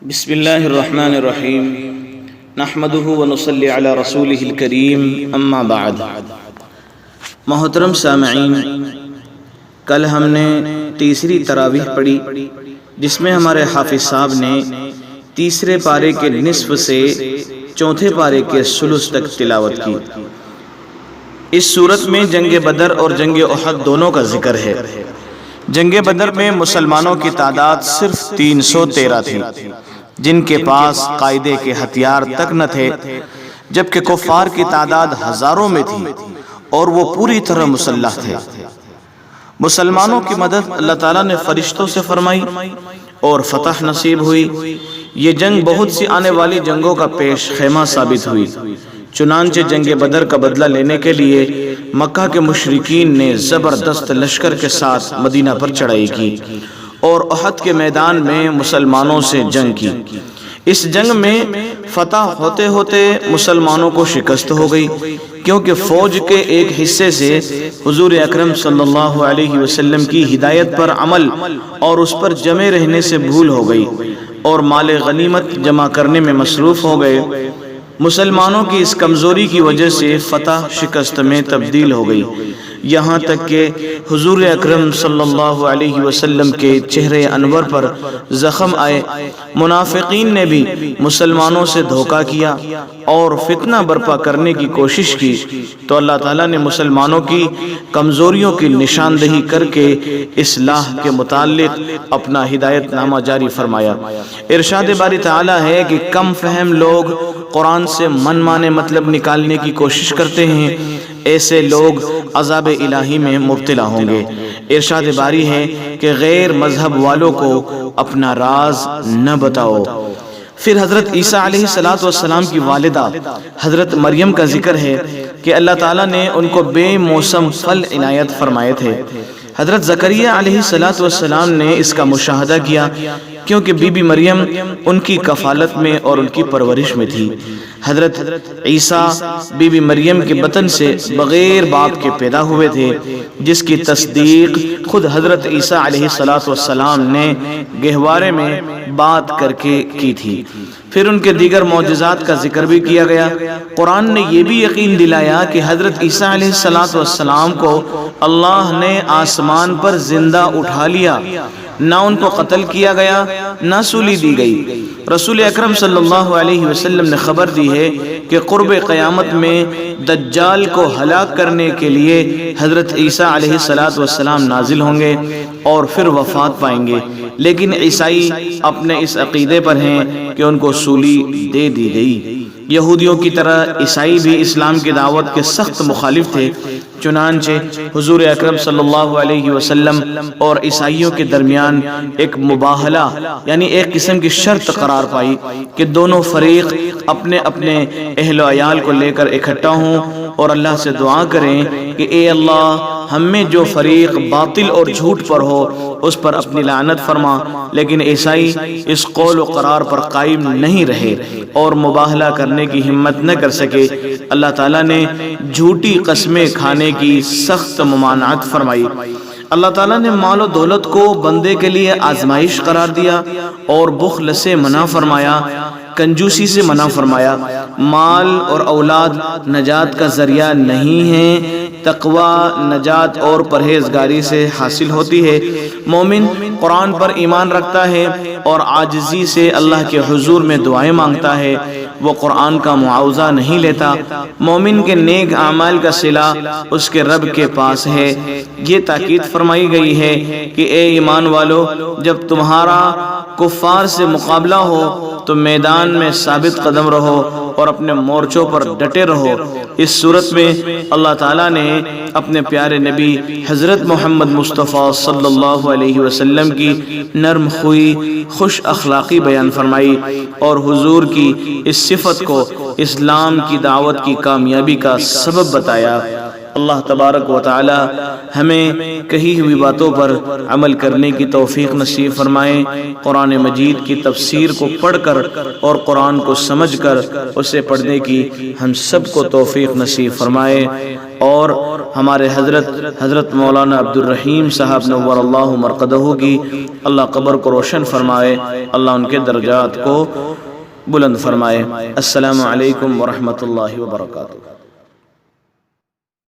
بسم اللہ الرحمن الرحیم نحمدہ ونصلی علی رسولہ الکریم اما بعد۔ محترم سامعین، کل ہم نے تیسری تراویح پڑھی جس میں ہمارے حافظ صاحب نے تیسرے پارے کے نصف سے چوتھے پارے کے ثلث تک تلاوت کی۔ اس صورت میں جنگ بدر اور جنگ احد دونوں کا ذکر ہے۔ جنگ بدر میں مسلمانوں کی تعداد صرف 313 تھی، جن کے پاس قاعدے کے ہتھیار تک نہ تھے، جبکہ کفار کی تعداد ہزاروں میں تھی اور وہ پوری طرح مسلح تھے۔ مسلمانوں کی مدد اللہ تعالیٰ نے فرشتوں سے فرمائی اور فتح نصیب ہوئی۔ یہ جنگ بہت سی آنے والی جنگوں کا پیش خیمہ ثابت ہوئی۔ چنانچہ جنگ بدر کا بدلہ لینے کے لیے مکہ کے مشرکین نے زبردست لشکر کے ساتھ مدینہ پر چڑھائی کی اور احد کے میدان میں مسلمانوں سے جنگ کی۔ اس جنگ میں فتح ہوتے ہوتے مسلمانوں کو شکست ہو گئی، کیونکہ فوج کے ایک حصے سے حضور اکرم صلی اللہ علیہ وسلم کی ہدایت پر عمل اور اس پر جمے رہنے سے بھول ہو گئی اور مال غنیمت جمع کرنے میں مصروف ہو گئے۔ مسلمانوں کی اس کمزوری کی وجہ سے فتح شکست میں تبدیل ہو گئی، یہاں تک کہ حضور اکرم صلی اللہ علیہ وسلم کے چہرے انور پر زخم آئے۔ منافقین نے بھی مسلمانوں سے دھوکہ کیا اور فتنہ برپا کرنے کی کوشش کی، تو اللہ تعالیٰ نے مسلمانوں کی کمزوریوں کی نشاندہی کر کے اصلاح کے متعلق اپنا ہدایت نامہ جاری فرمایا۔ ارشاد باری تعالیٰ ہے کہ کم فہم لوگ قرآن سے من مانے مطلب نکالنے کی کوشش کرتے ہیں، ایسے لوگ عذاب الہی میں مبتلا ہوں گے۔ ارشاد باری ہے کہ غیر مذہب والوں کو اپنا راز نہ بتاؤ۔ پھر حضرت عیسیٰ علیہ السلام کی والدہ حضرت مریم کا ذکر ہے کہ اللہ تعالیٰ نے ان کو بے موسم پھل عنایت فرمائے تھے۔ حضرت زکریا علیہ السلام نے اس کا مشاہدہ کیا، کیونکہ بی بی مریم ان کی کفالت میں اور ان کی پرورش میں تھی۔ حضرت عیسیٰ بی بی مریم کے بطن سے بغیر باپ کے پیدا ہوئے تھے، جس کی تصدیق خود حضرت عیسیٰ علیہ السلام نے گہوارے میں بات کر کے کی تھی۔ پھر ان کے دیگر معجزات کا ذکر بھی کیا گیا۔ قرآن نے یہ بھی یقین دلایا کہ حضرت عیسیٰ علیہ السلام کو اللہ نے آسمان پر زندہ اٹھا لیا، نہ ان کو قتل کیا گیا نہ سولی دی گئی۔ رسول اکرم صلی اللہ علیہ وسلم نے خبر دی ہے کہ قرب قیامت میں دجال کو ہلاک کرنے کے لیے حضرت عیسیٰ علیہ السلام نازل ہوں گے اور پھر وفات پائیں گے، لیکن عیسائی اپنے اس عقیدے پر ہیں کہ ان کو سولی دے دی گئی۔ یہودیوں کی طرح عیسائی بھی اسلام کی دعوت کے سخت مخالف تھے، چنانچہ حضور اکرم صلی اللہ علیہ وسلم اور عیسائیوں کے درمیان ایک مباہلہ یعنی ایک قسم کی شرط قرار پائی کہ دونوں فریق اپنے اپنے اہل و عیال کو لے کر اکٹھا ہوں اور اللہ سے دعا کریں کہ اے اللہ، ہم میں جو فریق باطل اور جھوٹ پر ہو اس پر اپنی لعنت فرما۔ لیکن عیسائی اس قول و قرار پر قائم نہیں رہے اور مباہلہ کرنے کی ہمت نہ کر سکے۔ اللہ تعالیٰ نے جھوٹی قسمیں کھانے کی سخت ممانعت فرمائی۔ اللہ تعالیٰ نے مال و دولت کو بندے کے لیے آزمائش قرار دیا اور بخل سے منع فرمایا، کنجوسی سے منع فرمایا۔ مال اور اولاد نجات کا ذریعہ نہیں ہے، تقوی نجات اور پرہیزگاری سے حاصل ہوتی ہے۔ مومن قرآن پر ایمان رکھتا ہے اور عاجزی سے اللہ کے حضور میں دعائیں مانگتا ہے، وہ قرآن کا معاوضہ نہیں لیتا۔ مومن کے نیک اعمال کا صلہ اس کے رب کے پاس ہے۔ یہ تاکید فرمائی گئی ہے کہ اے ایمان والو، جب تمہارا کفار سے مقابلہ ہو تو میدان میں ثابت قدم رہو اور اپنے مورچوں پر ڈٹے رہو۔ اس صورت میں اللہ تعالیٰ نے اپنے پیارے نبی حضرت محمد مصطفیٰ صلی اللہ علیہ وسلم کی نرم خوئی، خوش اخلاقی بیان فرمائی اور حضور کی اس صفت کو اسلام کی دعوت کی کامیابی کا سبب بتایا۔ اللہ تبارک و تعالی ہمیں کہی ہوئی باتوں پر عمل کرنے کی توفیق نصیب فرمائے، قرآن مجید کی تفسیر کو پڑھ کر اور قرآن کو سمجھ کر اسے پڑھنے کی ہم سب کو توفیق نصیب فرمائے، اور ہمارے حضرت مولانا عبد الرحیم صاحب نور اللہ مرقدہ کی اللہ قبر کو روشن فرمائے، اللہ ان کے درجات کو بلند فرمائے۔ السلام علیکم ورحمۃ اللہ وبرکاتہ۔